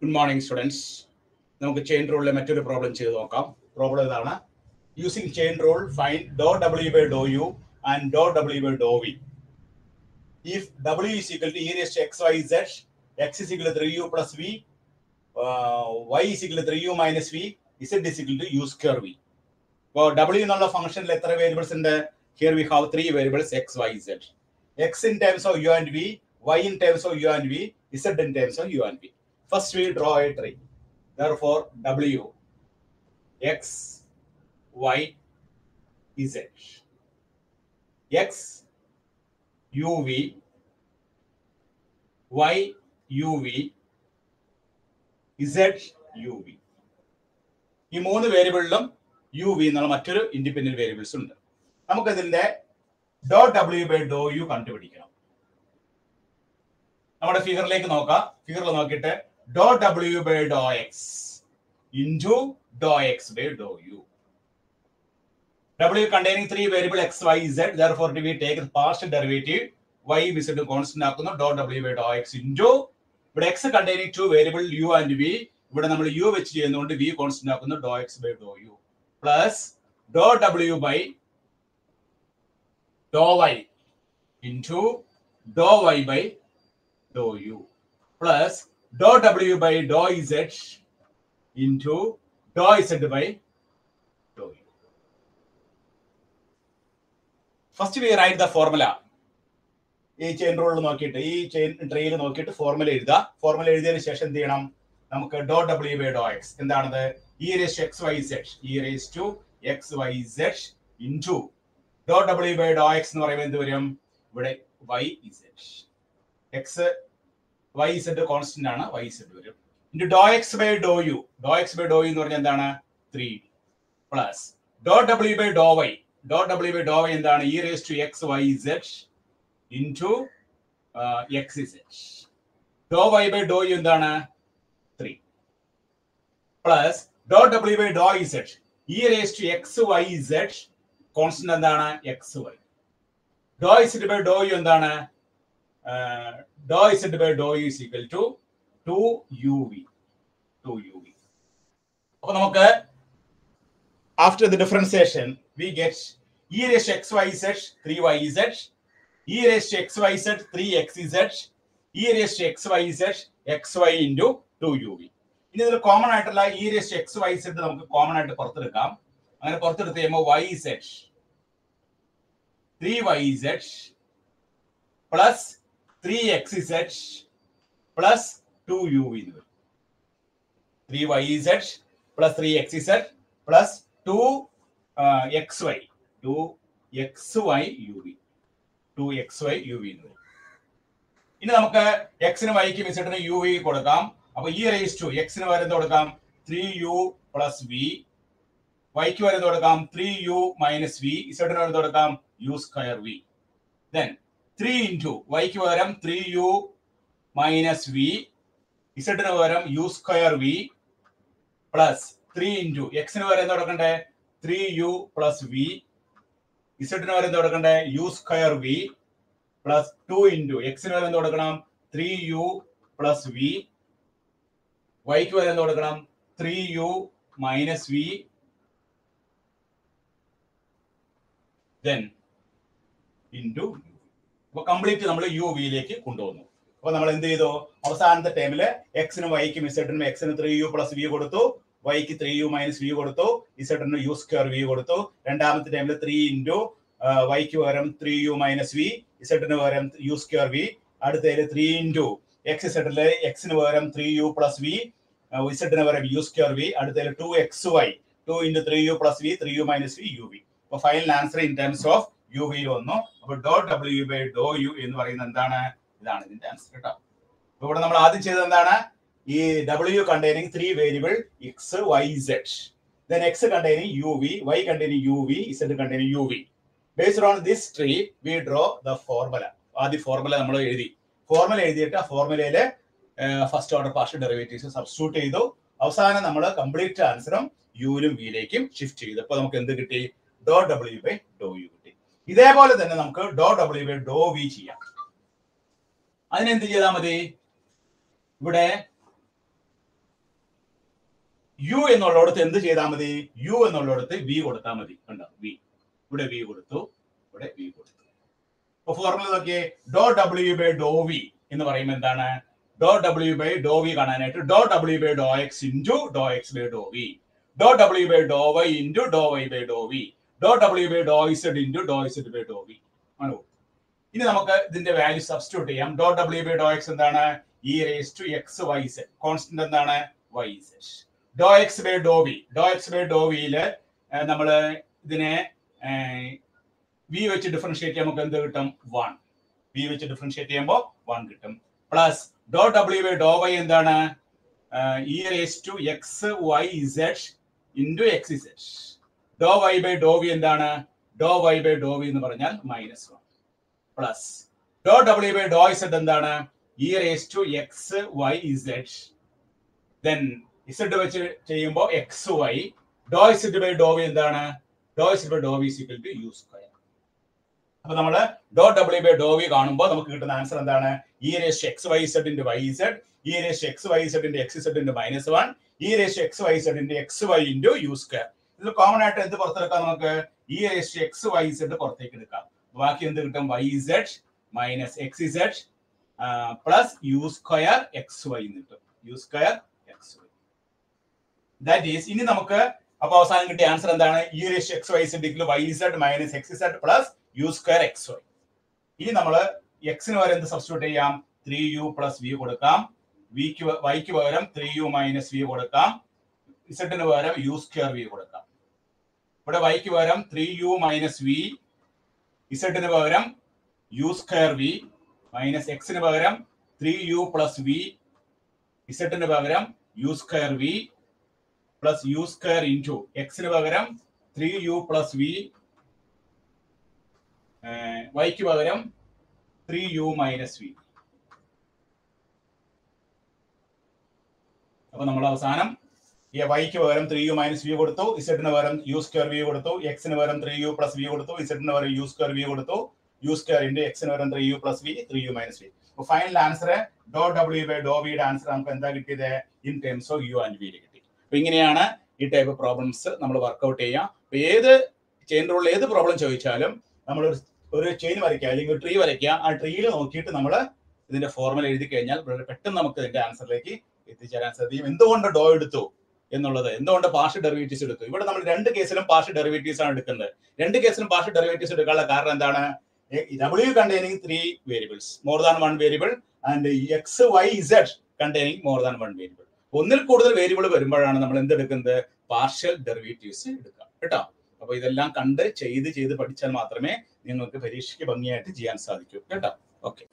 Good morning, students. We will chain rule problem. Problem using chain rule, find dou W by dou U and dou W by dou V. If W is equal to e raised to x, y, z, x is equal to 3u plus v, y is equal to 3u minus v, z is equal to u square v. Well, W is a function, variables in the, here we have three variables x, y, z. X in terms of u and v, y in terms of u and v, z in terms of u and v. First, we draw a tree. Therefore, W, X, Y, Z. X, U, V, Y, U, V, Z, U, V. These three variables U, V are independent variables. We have dot W by dou U. We have figure dot W by dou X into dou X by dou U. W containing three variables x, y, z. Therefore, we take the partial derivative y is a constant dot W by dou X into, but x containing two variables u and v. But u which v constant dou X by dou U plus dot W by dou Y into dou Y by dou U plus dot W by dou Z into dou Z by dou U. First, we write the formula. This chain rule, this chain trail, formula. Formula is dot W by dou X. And the e raised to x, y, z. E raised to x, y, z into dot W by dou X. Y, z. X, y, z constant. Y, z. Into dou X by dou U. Dou X by dou U is 3 plus dot W by dou Y. Dot W by dou Y is e raised to x, y, z into x, z. Dou Y by dou U is 3 plus dot W by dou Z e raised to x, y, z constant x, y. Dou Z by dou U is dou Z by dou U is equal to 2uv. 2uv. So, after the differentiation, we get e raised to xyz 3yz, e raised to xyz 3xz, e raised to xyz xy into 2uv. This is common e raised to xyz common yz 3yz plus 3xz plus 2uv. 3yz plus 3xz plus 2xy. 2xy uv. 2xy uv. Now, x and y is uv. So, e raised to x and 3u plus v. Y is 3u minus v. Z is u square v. Then 3 into y is 3u minus v. Z is u square v plus 3 into x is 3u plus v. Z is u square v plus 2 into x is 3u plus v. Y is 3u minus v. Then into u. Complete u v like kundu. So, we will do the table x and y x and 3u plus v y is 3u minus v z is u square v and 3 into y is 3u minus v z is u square v add 3 into x is 3u plus v z is u square v add 2xy 2 into 3u plus v 3u minus v uv. So, final answer in terms of uv dot W by dou U in the answer. So, we have W containing three variables x, y, z. Then x containing uv, y containing uv, z containing uv. Based on this tree, we draw the formula. The formula formula first order partial derivatives substitute complete answer u and v shift. Dot W by dou U. This is dot W by dou V. That's why U എന്നുള്ളിടത്ത് എന്ത് ചെയ്താൽ മതി? U എന്നുള്ളിടത്ത് V കൊടുത്താൽ മതി. കണ്ടോ? V ഇവിടെ V കൊടുത്തു, ഇവിടെ വി കൊടുത്തു. അപ്പൊ ഫോർമുല നോക്കിയേ, dou W by Dr V എന്ന് പറയുമ്പോൾ എന്താണ്? Dou W by Dr V കാണാനായിട്ട് dou W by dou X into dou X by Dr V, dou W by dou Y into dou Y by Dr V, dou W by dou Z into dou Z by Dr V. ആണ്. ഇനി നമുക്ക് ഇതിന്റെ value substitute ചെയ്യാം. Dou W by dou X എന്താണ്? E raise to X Y Z. Constant എന്താണ്? Y Z. Dou X by Dr V, dou X by dou വിയില് നമ്മൾ ഇതിനെ വി വെച്ച് ഡിഫറൻഷിയേറ്റ് ചെയ്യുമ്പോൾ നമുക്ക് എന്ത് കിട്ടും? 1. വി വെച്ച് ഡിഫറൻഷിയേറ്റ് ചെയ്യുമ്പോൾ 1 കിട്ടും. Plus dou W by dou Y എന്താണ്? E raise to X Y Z into X Z. Dou Y by Dr V എന്താണ്? Dou Y by Dr V എന്ന് പറഞ്ഞാൽ -1. Plus dou W by dou Z എന്താണ്? E raise to X Y Z. Then Z വെച്ച് ചെയ്യുമ്പോൾ X Y. Dou Z by Dr V എന്താണ്? Dou Z by Dr V is equal to U square. അപ്പൊ നമ്മൾ ഡോ W by Dr v കാണുമ്പോൾ നമുക്ക് കിട്ടുന്ന ആൻസർ എന്താണ്? E raise to X Y Z into y z, e raise to X Y Z into X z into -1, e raise to X Y Z into x y into u square. ഇതിൽ common ആയിട്ട് എന്ത് പുറത്തെടുക്കാം? നമുക്ക് e raise to X Y z പുറത്തേക്ക് എടുക്കാം. ബാക്കി എന്ത് കിട്ടും? Y z minus x z plus u square x Y എന്ന് കിട്ടും. U square x y. That is, ഇനി നമുക്ക് അപ്പൊ അവസാനം കിട്ടിയ ആൻസർ എന്താണ്? E raise to X Y z equal y z minus x z plus u square x y. ഇനി നമ്മൾ എക്സിന് പകരം എന്ത് സബ്സ്റ്റിറ്റ്യൂട്ട് ചെയ്യാം? 3u പ്ലസ് വി കൊടുക്കാം. വൈക്ക് പകരം 3u മൈനസ് വി കൊടുക്കാം. ഇസഡിന് പകരം യു സ്ക്വയർ വി കൊടുക്കാം. ഇവിടെ വൈക്ക് പകരം 3u മൈനസ് വി, ഇസഡിന് പകരം യു സ്ക്വയർ വി, മൈനസ് എക്സിന് പകരം 3u പ്ലസ് വി, ഇസഡിന് പകരം U square v plus u square into എക്സിന് പകരം 3u പ്ലസ് വി, വൈക്ക് പകരം 3u മൈനസ് വി. അപ്പൊ നമ്മൾ അവസാനം ഈ വൈക്ക് പകരം 3u മൈനസ് വി കൊടുത്തു, ഇസഡിന് പകരം യു സ്ക്വയർ വി കൊടുത്തു, എക്സിന് പകരം 3u പ്ലസ് വി കൊടുത്തു, ഇസഡിന് പകരം യു സ്ക്വയർ വി കൊടുത്തു, യു സ്ക്വയർ ഇൻറ്റു എക്സിന് പകരം 3u plus V, 3u minus V. അപ്പൊ final answer dou W by dou വിയുടെ ആൻസർ നമുക്ക് എന്താ കിട്ടിയത്? In terms of U and V കിട്ടി. അപ്പൊ ഇങ്ങനെയാണ് ഈ ടൈപ്പ് പ്രോബ്ലംസ് നമ്മൾ വർക്ക്ഔട്ട് ചെയ്യാം. അപ്പൊ ഏത് ചെയിൻ റൂളിൽ ഏത് പ്രോബ്ലം ചോദിച്ചാലും നമ്മൾ ഒരു ചെയിൻ വരയ്ക്കുക അല്ലെങ്കിൽ ഒരു ട്രീ വരയ്ക്കുക. ആ ട്രീയിൽ നോക്കിയിട്ട് നമ്മൾ ഇതിന്റെ ഫോർമുല എഴുതി കഴിഞ്ഞാൽ വളരെ പെട്ടെന്ന് നമുക്ക് ഇതിന്റെ ആൻസറിലേക്ക് എത്തിച്ചേരാൻ സാധിക്കും. എന്തുകൊണ്ട് ഡോ എടുത്തു എന്നുള്ളത്, എന്തുകൊണ്ട് പാർഷ്യൽ ഡെറിവേറ്റീവ്സ് എടുത്തു? ഇവിടെ നമ്മൾ രണ്ട് കേസിലും പാർഷ്യൽ ഡെറിവേറ്റീവ്സ് ആണ് എടുക്കുന്നത്. രണ്ട് കേസിലും പാർഷ്യൽ ഡെറിവേറ്റീവ്സ് എടുക്കാനുള്ള കാരണം എന്താണ്? W containing 3 variables, more than 1 variable, and x, y, z containing more than 1 variable. ഒന്നിൽ കൂടുതൽ വേരിയബിൾ വരുമ്പോഴാണ് നമ്മൾ എന്തെടുക്കുന്നത്? പാർഷ്യൽ ഡെറിവേറ്റീവ്സ് എടുക്കുക കേട്ടോ. അപ്പൊ ഇതെല്ലാം കണ്ട് ചെയ്ത് പഠിച്ചാൽ മാത്രമേ നിങ്ങൾക്ക് പരീക്ഷയ്ക്ക് ഭംഗിയായിട്ട് ചെയ്യാൻ സാധിക്കൂ കേട്ടോ. ഓക്കെ.